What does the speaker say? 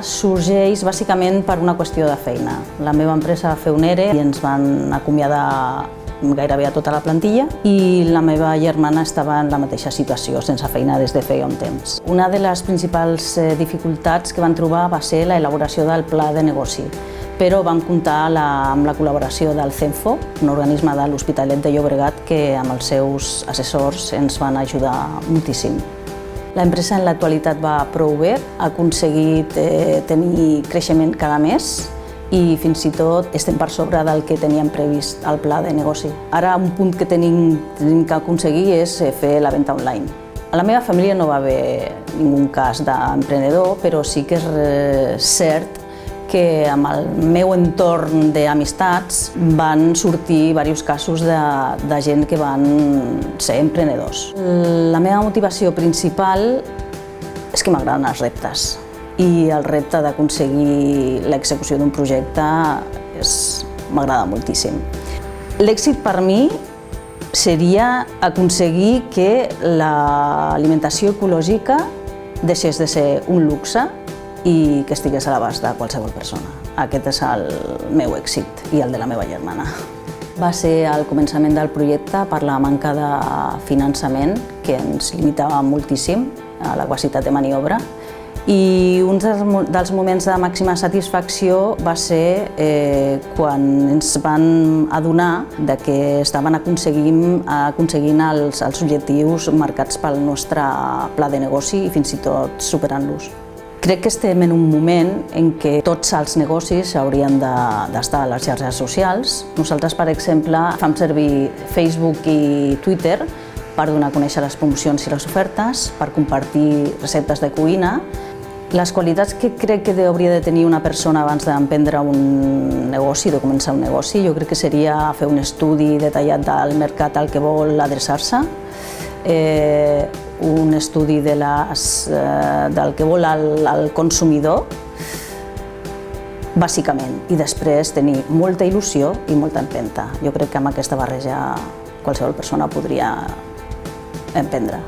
sorgeix bàsicament per una qüestió de feina. La meva empresa va fer un ERE i ens van acomiadar gairebé a tota la plantilla i la meva germana estava en la mateixa situació, sense feina des de feia un temps. Una de les principals dificultats que van trobar va ser l'elaboració del pla de negoci, però vam comptar amb la col·laboració del CENFO, un organisme de l'Hospitalet de Llobregat que amb els seus assessors ens van ajudar moltíssim. L'empresa en l'actualitat va prou bé, ha aconseguit tenir creixement cada mes i fins i tot estem per sobre del que teníem previst al pla de negoci. Ara un punt que tenim que aconseguir és fer la venda online. A la meva família no va haver ningú cas d'emprenedor, però sí que és cert que amb el meu entorn d'amistats van sortir diversos casos de gent que van ser emprenedors. La meva motivació principal és que m'agraden els reptes i el repte d'aconseguir l'execució d'un projecte m'agrada moltíssim. L'èxit per mi seria aconseguir que l'alimentació ecològica deixés de ser un luxe i que estigués a l'abast de qualsevol persona. Aquest és el meu èxit i el de la meva germana. Va ser al començament del projecte per la manca de finançament, que ens limitava moltíssim a la capacitat de maniobra, i un dels moments de màxima satisfacció va ser quan ens van adonar que estaven aconseguint els objectius marcats pel nostre pla de negoci i fins i tot superant-los. Crec que estem en un moment en què tots els negocis haurien d'estar a les xarxes socials. Nosaltres, per exemple, fem servir Facebook i Twitter per donar a conèixer les promocions i les ofertes, per compartir receptes de cuina. Les qualitats que crec que hauria de tenir una persona abans d'emprendre un negoci, de començar un negoci, jo crec que seria fer un estudi detallat del mercat al que vol adreçar-se, un estudi del que vol el consumidor, bàsicament, i després tenir molta il·lusió i molta empenta. Jo crec que amb aquesta barreja qualsevol persona podria emprendre.